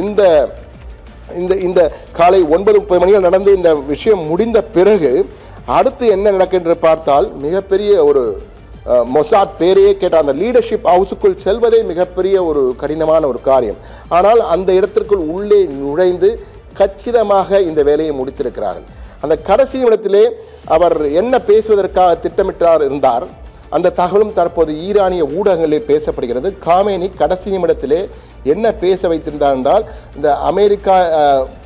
இந்த இந்த இந்த காலை 9:30 மணியில் நடந்து இந்த விஷயம் முடிந்த பிறகு அடுத்து என்ன நடக்கின்ற பார்த்தால் மிகப்பெரிய ஒரு மொசாத் பேரையே கேட்ட அந்த லீடர்ஷிப் ஹவுஸுக்குள் செல்வதே மிகப்பெரிய ஒரு கடினமான ஒரு காரியம். ஆனால் அந்த இடத்திற்குள் உள்ளே நுழைந்து கச்சிதமாக இந்த வேலையை முடித்திருக்கிறார்கள். அந்த கடைசி இடத்திலே அவர் என்ன பேசுவதற்காக திட்டமிட்டார் இருந்தார். அந்த தகவலும் தற்போது ஈரானிய ஊடகங்களில் பேசப்படுகிறது. காமேனி கடைசி நிமிடத்திலே என்ன பேச வைத்திருந்தார் என்றால், இந்த அமெரிக்கா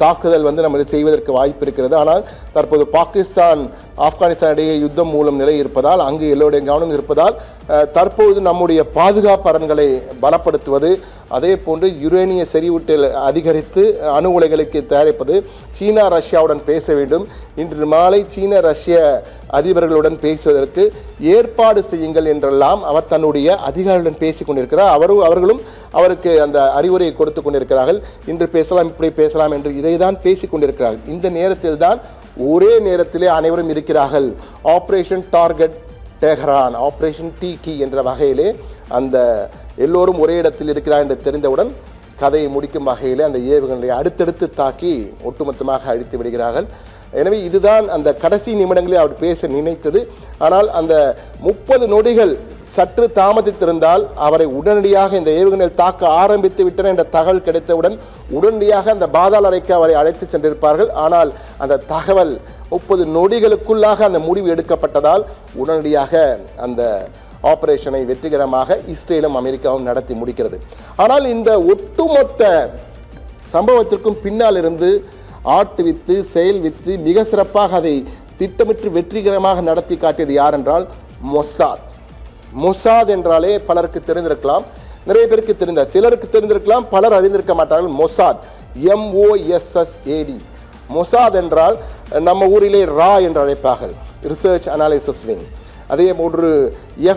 தாக்குதல் நம்ம செய்வதற்கு வாய்ப்பு இருக்கிறது, ஆனால் தற்போது பாகிஸ்தான் ஆப்கானிஸ்தான் இடையே யுத்தம் மூலம் நிலை இருப்பதால், அங்கு எல்லோருடைய கவனம் இருப்பதால் தற்போது நம்முடைய பாதுகாப்பு அரண்களை பலப்படுத்துவது, அதே போன்று யுரேனிய செறிவூட்டல் அதிகரித்து அணு உலைகளுக்கு தயாரிப்பது, சீனா ரஷ்யாவுடன் பேச வேண்டும், இன்று மாலை சீன ரஷ்ய அதிபர்களுடன் பேசுவதற்கு ஏற்பாடு செய்யுங்கள் என்றெல்லாம் அவர் தன்னுடைய அதிகாரிகளுடன் பேசிக் கொண்டிருக்கிறார். அவர்களும் அவருக்கு அந்த அறிவுரையை கொடுத்து கொண்டிருக்கிறார்கள். இன்று பேசலாம், இப்படி பேசலாம் என்று இதைதான் பேசிக் கொண்டிருக்கிறார்கள். இந்த நேரத்தில் தான் ஒரே நேரத்திலே அனைவரும் இருக்கிறார்கள். ஆப்ரேஷன் டார்கெட் டெஹரான், ஆப்ரேஷன் டிகி என்ற வகையிலே அந்த எல்லோரும் ஒரே இடத்தில் இருக்கிறார் என்று தெரிந்தவுடன் கதையை முடிக்கும் வகையிலே அந்த ஏவுகணையை அடுத்தடுத்து தாக்கி ஒட்டுமொத்தமாக அழித்து விடுகிறார்கள். எனவே இதுதான் அந்த கடைசி நிமிடங்களில் அவர் பேச நினைத்தது. ஆனால் அந்த 30 நொடிகள் சற்று தாமதித்திருந்தால் அவரை உடனடியாக இந்த ஏவுகணையில் தாக்க ஆரம்பித்து விட்டன என்ற தகவல் கிடைத்தவுடன் உடனடியாக அந்த பாதாள அறைக்கு அவரை அழைத்து சென்றிருப்பார்கள். ஆனால் அந்த தகவல் 30 நொடிகளுக்குள்ளாக அந்த முடிவு எடுக்கப்பட்டதால் உடனடியாக அந்த ஆபரேஷனை வெற்றிகரமாக இஸ்ரேலும் அமெரிக்காவும் நடத்தி முடிக்கிறது. ஆனால் இந்த ஒட்டுமொத்த சம்பவத்திற்கும் பின்னால் இருந்து ஆட்டுவித்து செயல்வித்து மிக சிறப்பாக அதை திட்டமிட்டு வெற்றிகரமாக நடத்தி காட்டியது யார் என்றால் மொசாத். மொசாத் என்றாலே பலருக்கு தெரிந்திருக்கலாம், நிறைய பேருக்கு தெரிந்த, சிலருக்கு தெரிந்திருக்கலாம், பலர் அறிந்திருக்க மாட்டார்கள். Mossad, MOSSAD. மொசாத் என்றால் நம்ம ஊரிலே ரா என்று அழைப்பார்கள், ரிசர்ச் அனாலிசிஸ் விங். அதே போன்று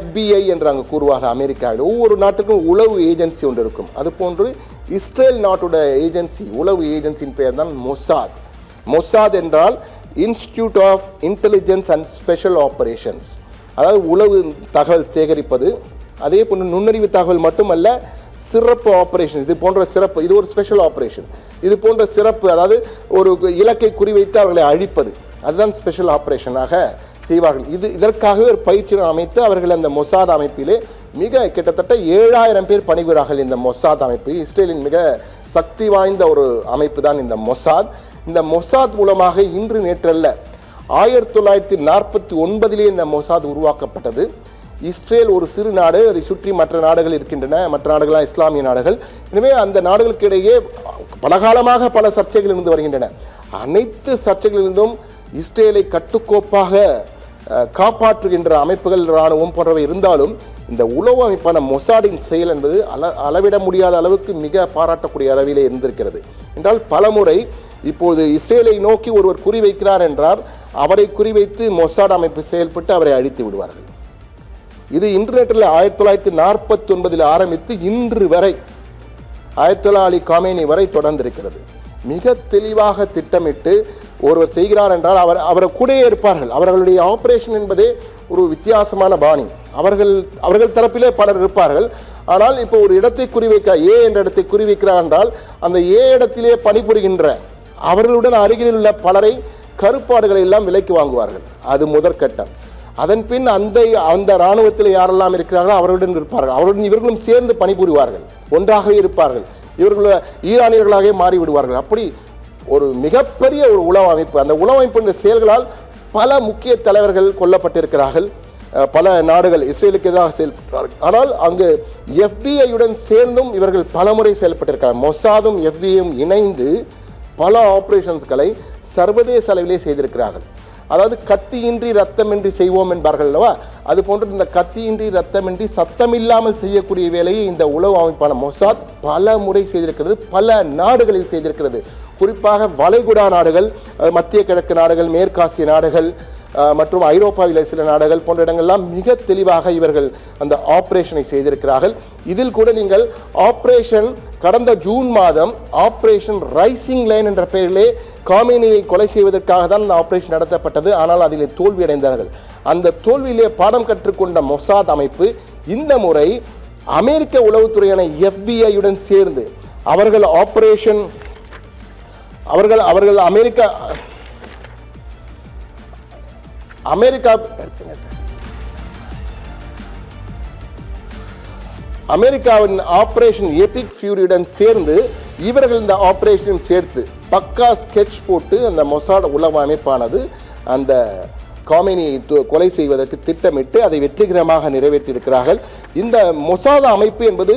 FBI என்று அங்கு கூறுவார்கள் அமெரிக்காவில். ஒவ்வொரு நாட்டுக்கும் உளவு ஏஜென்சி ஒன்று இருக்கும். அதுபோன்று இஸ்ரேல் நாட்டோட ஏஜென்சி, உளவு ஏஜென்சியின் பெயர் தான் மொசாத். மொசாத் என்றால் Institute of Intelligence and Special Operations, அதாவது உளவு தகவல் சேகரிப்பது, அதே போன்று நுண்ணறிவு தகவல் மட்டுமல்ல, சிறப்பு ஆபரேஷன், இது போன்ற சிறப்பு, இது ஒரு ஸ்பெஷல் ஆபரேஷன், இது போன்ற சிறப்பு, அதாவது ஒரு இலக்கை குறிவைத்து அவர்களை அழிப்பது, அதுதான் ஸ்பெஷல் ஆபரேஷனாக செய்வார்கள். இதற்காகவே ஒரு பயிற்சி அமைத்து அவர்கள் அந்த மொசாத் அமைப்பிலே மிக கிட்டத்தட்ட 7000 பேர் பணிபுரிகிறார்கள். இந்த மொசாத் அமைப்பு இஸ்ரேலின் மிக சக்தி வாய்ந்த ஒரு அமைப்பு தான் இந்த மொசாத். இந்த மொசாத் மூலமாக இன்று நேற்றல்ல, 1949 இந்த மொசாத் உருவாக்கப்பட்டது. இஸ்ரேல் ஒரு சிறு நாடு, அதை சுற்றி மற்ற நாடுகள் இருக்கின்றன, மற்ற நாடுகளாக இஸ்லாமிய நாடுகள். எனவே அந்த நாடுகளுக்கு இடையே பலகாலமாக பல சர்ச்சைகள் இருந்து வருகின்றன. அனைத்து சர்ச்சைகளிலிருந்தும் இஸ்ரேலை கட்டுக்கோப்பாக காப்பாற்றுகின்ற அமைப்புகள், இராணுவம் போன்றவை இருந்தாலும் இந்த உளவு அமைப்பான மொசாடின் செயல் என்பது அளவிட முடியாத அளவுக்கு மிக பாராட்டக்கூடிய அளவிலே இருந்திருக்கிறது. என்றால் பலமுறை இப்போது இஸ்ரேலை நோக்கி ஒருவர் குறிவைக்கிறார் என்றால் அவரை குறிவைத்து மொசாட் அமைப்பு செயல்பட்டு அவரை அழித்து விடுவார்கள். இது இன்டர்நெட்டில் 1949 ஆரம்பித்து இன்று வரை அயத்தொல்லா அலி காமேனி வரை தொடர்ந்திருக்கிறது. மிக தெளிவாக திட்டமிட்டு ஒருவர் செய்கிறார் என்றால் அவரை கூடயே இருப்பார்கள். அவர்களுடைய ஆபரேஷன் என்பதே ஒரு வித்தியாசமான பாணி. அவர்கள் தரப்பிலே பலர் இருப்பார்கள். ஆனால் இப்போ ஒரு இடத்தை குறிவைக்க, ஏ என்ற இடத்தை குறிவைக்கிறார் என்றால் அந்த ஏ இடத்திலே பணிபுரிகின்ற அவர்களுடன் அருகில் உள்ள பலரை, கருப்பாடுகளை எல்லாம் விலைக்கு வாங்குவார்கள். அது முதற்கட்டம். அதன் பின் அந்த இராணுவத்தில் யாரெல்லாம் இருக்கிறார்களோ அவர்களுடன் இருப்பார்கள். அவருடன் இவர்களும் சேர்ந்து பணிபுரிவார்கள், ஒன்றாகவே இருப்பார்கள். இவர்கள் ஈரானியர்களாக மாறிவிடுவார்கள். அப்படி ஒரு மிகப்பெரிய ஒரு உளவு அமைப்பு. அந்த உளவு அமைப்பு செயல்களால் பல முக்கிய தலைவர்கள் கொல்லப்பட்டிருக்கிறார்கள். பல நாடுகள் இஸ்ரேலுக்கு எதிராக செயல்பட்டார்கள். ஆனால் அங்கு FBI-யுடன் சேர்ந்தும் இவர்கள் பலமுறை செயல்பட்டிருக்கிறார்கள். மொசாதும் FBI-யும் இணைந்து பல ஆபரேஷன்ஸ்களை சர்வதேச அளவிலே செய்திருக்கிறார்கள். அதாவது கத்தியின்றி ரத்தமின்றி செய்வோம் என்பார்கள் அல்லவா, அது போன்று இந்த கத்தியின்றி ரத்தமின்றி சத்தமில்லாமல் செய்யக்கூடிய வேலையை இந்த உளவு அமைப்பான மொசாத் பல முறை செய்திருக்கிறது, பல நாடுகளில் செய்திருக்கிறது. குறிப்பாக வளைகுடா நாடுகள், மத்திய கிழக்கு நாடுகள், மேற்காசிய நாடுகள் மற்றும் ஐரோப்பாவில் சில நாடுகள் போன்ற இடங்கள்லாம் மிக தெளிவாக இவர்கள் அந்த ஆபரேஷனை செய்திருக்கிறார்கள். இதில் கூட நீங்கள் ஆபரேஷன் கடந்த ஜூன் மாதம் ஆபரேஷன் ரைசிங் லைன் என்ற பெயரிலே காமேனியை கொலை செய்வதற்காக தான் இந்த ஆபரேஷன் நடத்தப்பட்டது. ஆனால் அதில் தோல்வியடைந்தார்கள். அந்த தோல்வியிலே பாடம் கற்றுக்கொண்ட மொசாத் அமைப்பு இந்த முறை அமெரிக்க உளவுத்துறையான FBI-யுடன் சேர்ந்து அவர்கள் ஆபரேஷன் அவர்கள் அவர்கள் அமெரிக்காவின் ஆபரேஷன் எபிக் ஃபியூரியுடன் சேர்ந்து இவர்கள் இந்த ஆபரேஷன் சேர்த்து பக்கா ஸ்கெட்ச் போட்டு அந்த மொசாட் உளவு அமைப்பானது அந்த காமெனியை கொலை செய்வதற்கு திட்டமிட்டு அதை வெற்றிகரமாக நிறைவேற்றியிருக்கிறார்கள். இந்த மொசாத் அமைப்பு என்பது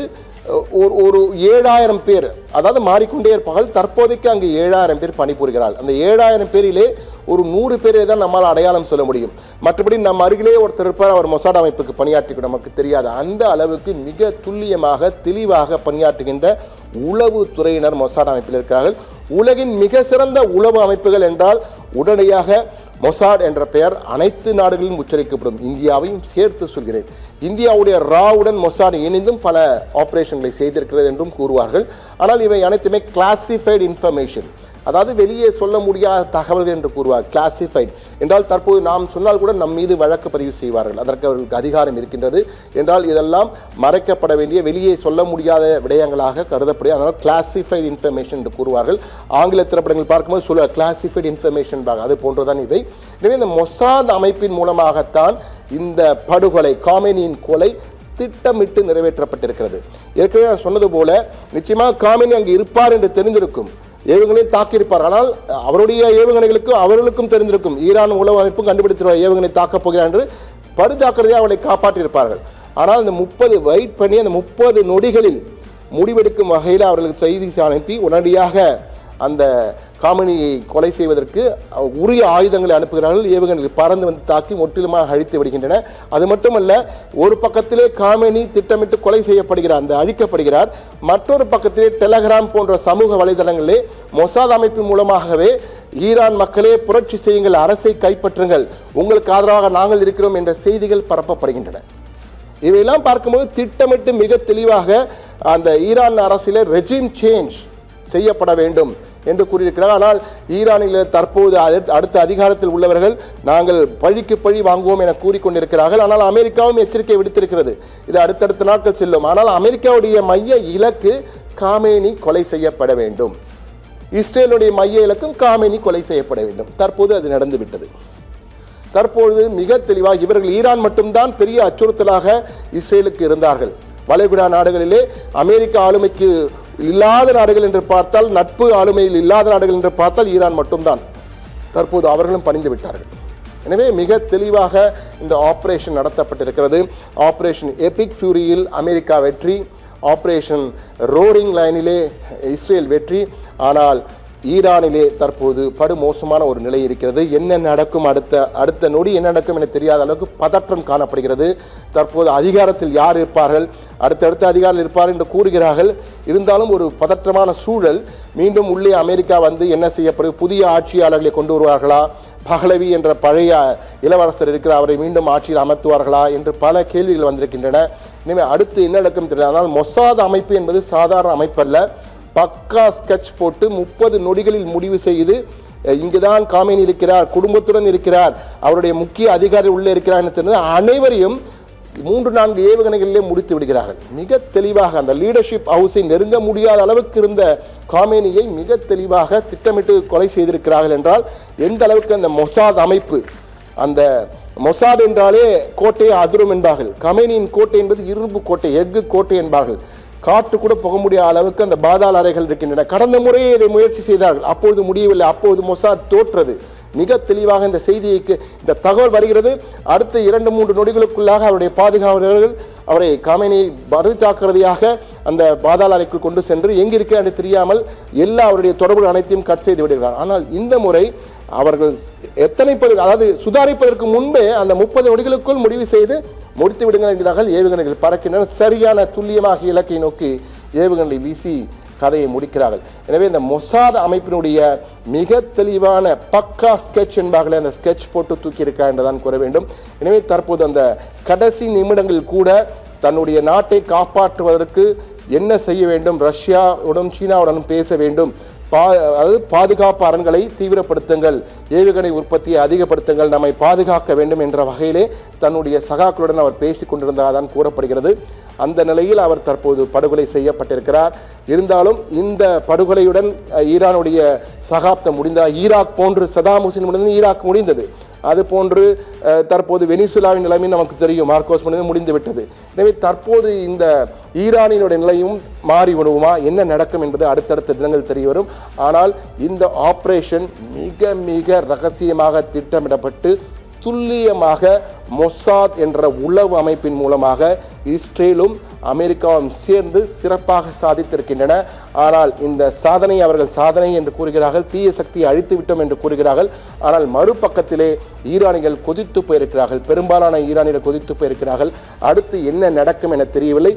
ஒரு 7000 பேர், அதாவது மாறிக்கொண்டே இருப்பார்கள். தற்போதைக்கு அங்கு 7000 பேர் பணிபுரிகிறார்கள். அந்த 7000 பேரிலே ஒரு 100 பேரை தான் நம்மால் அடையாளம் சொல்ல முடியும். மற்றபடி நம்ம அருகிலே ஒருத்தர் இருப்பார், அவர் மொசாட் அமைப்புக்கு பணியாற்றி நமக்கு தெரியாது. அந்த அளவுக்கு மிக துல்லியமாக தெளிவாக பணியாற்றுகின்ற உளவு துறையினர் மொசாட் அமைப்பில் இருக்கிறார்கள். உலகின் மிக சிறந்த உளவு அமைப்புகள் என்றால் உடனடியாக மொசாட் என்ற பெயர் அனைத்து நாடுகளிலும் உச்சரிக்கப்படும். இந்தியாவையும் சேர்த்து சொல்கிறேன். இந்தியாவுடைய ராவுடன் மொசாட் இணைந்தும் பல ஆபரேஷன்களை செய்திருக்கிறது என்றும் கூறுவார்கள். ஆனால் இவை அனைத்துமே கிளாசிஃபைடு இன்ஃபர்மேஷன், அதாவது வெளியே சொல்ல முடியாத தகவல்கள் என்று கூறுவார். கிளாசிஃபைட் என்றால் தற்போது நாம் சொன்னால் கூட நம் மீது வழக்கு பதிவு செய்வார்கள். அதற்கு அவர்களுக்கு அதிகாரம் இருக்கின்றது. என்றால் இதெல்லாம் மறைக்கப்பட வேண்டிய வெளியே சொல்ல முடியாத விடயங்களாக கருதப்படும். அதனால் கிளாசிஃபைடு இன்ஃபர்மேஷன் என்று கூறுவார்கள். ஆங்கில திரைப்படங்கள் பார்க்கும்போது சொல்ல கிளாசிஃபைடு இன்ஃபர்மேஷன் அது போன்றுதான் இவை. எனவே இந்த மொசாத் அமைப்பின் மூலமாகத்தான் இந்த படுகொலை, காமெனியின் கொலை திட்டமிட்டு நிறைவேற்றப்பட்டிருக்கிறது. ஏற்கனவே நான் சொன்னது போல நிச்சயமாக காமெனி அங்கு இருப்பார் என்று தெரிந்திருக்கும், ஏவுகணையை தாக்கியிருப்பார். ஆனால் அவருடைய ஏவுகணைகளுக்கும் அவர்களுக்கும் தெரிந்திருக்கும், ஈரான் உளவு அமைப்பும் கண்டுபிடித்திருவார் ஏவுகணை தாக்கப் போகிறார் என்று படுஜாக்கிரதையாக அவளை காப்பாற்றியிருப்பார்கள். ஆனால் அந்த 30 வெயிட் பண்ணி அந்த 30 நொடிகளில் முடிவெடுக்கும் வகையில் அவர்களுக்கு செய்தி அனுப்பி உடனடியாக அந்த காமெனியை கொலை செய்வதற்கு உரிய ஆயுதங்களை அனுப்புகிறார்கள். ஏவுகணைகள் பறந்து வந்து தாக்கி முற்றிலுமாக அழித்து விடுகின்றன. அது மட்டுமல்ல, ஒரு பக்கத்திலே காமெனி திட்டமிட்டு கொலை செய்யப்படுகிறார், அந்த அழிக்கப்படுகிறார். மற்றொரு பக்கத்திலே டெலகிராம் போன்ற சமூக வலைதளங்களிலே மொசாத் அமைப்பின் மூலமாகவே ஈரான் மக்களே புரட்சி செய்யுங்கள், அரசை கைப்பற்றுங்கள், உங்களுக்கு ஆதரவாக நாங்கள் இருக்கிறோம் என்ற செய்திகள் பரப்பப்படுகின்றன. இவையெல்லாம் பார்க்கும்போது திட்டமிட்டு மிக தெளிவாக அந்த ஈரான் அரசியல ரெஜிம் சேஞ்ச் செய்யப்பட வேண்டும் என்று கூறியிருக்கிறார். ஆனால் ஈரானில் தற்போது அடுத்த அதிகாரத்தில் உள்ளவர்கள் நாங்கள் பழிக்கு பழி வாங்குவோம் என கூறிக்கொண்டிருக்கிறார்கள். ஆனால் அமெரிக்காவும் எச்சரிக்கை விடுத்திருக்கிறது, இது அடுத்தடுத்த நாட்கள் செல்லும். ஆனால் அமெரிக்காவுடைய மைய இலக்கு காமெனி கொலை செய்யப்பட வேண்டும், இஸ்ரேலுடைய மைய இலக்கும் காமெனி கொலை செய்யப்பட வேண்டும். தற்போது அது நடந்துவிட்டது. தற்பொழுது மிக தெளிவாக இவர்கள் ஈரான் மட்டும்தான் பெரிய அச்சுறுத்தலாக இஸ்ரேலுக்கு இருந்தார்கள். வளைகுடா நாடுகளிலே அமெரிக்க ஆளுமைக்கு இல்லாத நாடுகள் என்று பார்த்தால், நட்பு ஆளுமையில் இல்லாத நாடுகள் என்று பார்த்தால் ஈரான் மட்டும்தான். தற்போது அவர்களும் பணிந்து விட்டார்கள். எனவே மிக தெளிவாக இந்த ஆபரேஷன் நடத்தப்பட்டிருக்கிறது. ஆபரேஷன் எபிக் ஃபியூரியில் அமெரிக்கா வெற்றி, ஆபரேஷன் ரோரிங் லைனிலே இஸ்ரேல் வெற்றி. ஆனால் ஈரானிலே தற்போது படுமோசமான ஒரு நிலை இருக்கிறது. என்ன நடக்கும், அடுத்த நொடி என்ன நடக்கும் என தெரியாத அளவுக்கு பதற்றம் காணப்படுகிறது. தற்போது அதிகாரத்தில் யார் இருப்பார்கள், அடுத்தடுத்த அதிகாரில் இருப்பார் என்று கூறுகிறார்கள். இருந்தாலும் ஒரு பதற்றமான சூழல். மீண்டும் உள்ளே அமெரிக்கா வந்து என்ன செய்யப்படும், புதிய ஆட்சியாளர்களை கொண்டு வருவார்களா, பஹ்லவி என்ற பழைய இளவரசர் இருக்கிற அவரை மீண்டும் ஆட்சியில் அமர்த்துவார்களா என்று பல கேள்விகள் வந்திருக்கின்றன. இனிமேல் அடுத்து என்ன நடக்கும் தெரியாது. ஆனால் மொசாத் அமைப்பு என்பது சாதாரண அமைப்பல்ல. பக்கா ஸ்கெட்ச் போட்டு 30 நொடிகளில் முடிவு செய்து இங்குதான் காமெனி இருக்கிறார், குடும்பத்துடன் இருக்கிறார், அவருடைய முக்கிய அதிகாரி உள்ளே இருக்கிறார் என்று தெரிந்து அனைவரையும் 3-4 ஏவுகணைகளிலே முடித்து விடுகிறார்கள். மிக தெளிவாக அந்த லீடர்ஷிப் ஹவுஸை நெருங்க முடியாத அளவுக்கு இருந்த காமெனியை மிக தெளிவாக திட்டமிட்டு கொலை செய்திருக்கிறார்கள். என்றால் எந்த அளவுக்கு அந்த மொசாத் அமைப்பு, அந்த மொசாட் என்றாலே கோட்டையை அதிரும் என்பார்கள். காமெனியின் கோட்டை என்பது இரும்பு கோட்டை, எஃகு கோட்டை என்பார்கள். காற்று கூட போக முடியாத அளவுக்கு அந்த பாதாள அறைகள் இருக்கின்றன. கடந்த முறையே இதை முயற்சி செய்தார்கள், அப்பொழுது முடியவில்லை, அப்பொழுது மொசாத் தோற்றது. மிக தெளிவாக இந்த செய்திக்கு இந்த தகவல் வருகிறது. அடுத்த 2-3 நொடிகளுக்குள்ளாக அவருடைய பாதுகாவலர்கள் அவரை காமெனியை படுஜாக்கிரதையாக அந்த பாதாள அறைக்குள் கொண்டு சென்று எங்கிருக்க என்று தெரியாமல் எல்லா அவருடைய தொடர்புகள் அனைத்தையும் கட் செய்து விடுகிறார். ஆனால் இந்த முறை அவர்கள் அதாவது சுதாரிப்பதற்கு முன்பே அந்த 30 நொடிகளுக்குள் முடிவு செய்து முடித்து விடுங்கள் என்கிறார்கள். ஏவுகணைகள் பறக்கின்றன. சரியான துல்லியமாக இலக்கை நோக்கி ஏவுகணை வீசி கதையை முடிக்கிறார்கள். எனவே இந்த மொசாத் அமைப்பினுடைய மிக தெளிவான பக்கா ஸ்கெட்ச் என்பார்களே, அந்த ஸ்கெட்ச் போட்டு தூக்கி இருக்கிறார் என்றுதான் கூற வேண்டும். எனவே தற்போது அந்த கடைசி நிமிடங்களில் கூட தன்னுடைய நாட்டை காப்பாற்றுவதற்கு என்ன செய்ய வேண்டும், ரஷ்யாவுடன் சீனாவுடனும் பேச வேண்டும், அதாவது பாதுகாப்பு அரண்களை தீவிரப்படுத்துங்கள், ஏவுகணை உற்பத்தியை அதிகப்படுத்துங்கள், நம்மை பாதுகாக்க வேண்டும் என்ற வகையிலே தன்னுடைய சகாக்களுடன் அவர் பேசிக் கொண்டிருந்ததான் கூறப்படுகிறது. அந்த நிலையில் அவர் தற்போது படுகொலை செய்யப்பட்டிருக்கிறார். இருந்தாலும் இந்த படுகொலையுடன் ஈரானுடைய சகாப்தம் முடிந்தால், ஈராக் போன்று சதாம் ஹுசேன் முடிந்தது ஈராக் முடிந்தது, அதுபோன்று தற்போது வெனிசுலாவின் நிலைமை நமக்கு தெரியும், மார்க்கோஸ் முடிந்து விட்டது. எனவே தற்போது இந்த ஈரானினுடைய நிலையும் மாறி வருமா, என்ன நடக்கும் என்பது அடுத்தடுத்த தினங்கள் தெரிய வரும். ஆனால் இந்த ஆபரேஷன் மிக மிக ரகசியமாக திட்டமிடப்பட்டு துல்லியமாக மொசாத் என்ற உளவு அமைப்பின் மூலமாக இஸ்ரேலும் அமெரிக்காவும் சேர்ந்து சிறப்பாக சாதித்திருக்கின்றன. ஆனால் இந்த சாதனை அவர்கள் சாதனை என்று கூறுகிறார்கள், தீய சக்தியை அழித்து விட்டோம் என்று கூறுகிறார்கள். ஆனால் மறுபக்கத்திலே ஈரானிகள் கொதித்து போயிருக்கிறார்கள், பெரும்பாலான ஈரானிகள் கொதித்து போயிருக்கிறார்கள். அடுத்து என்ன நடக்கும் என தெரியவில்லை.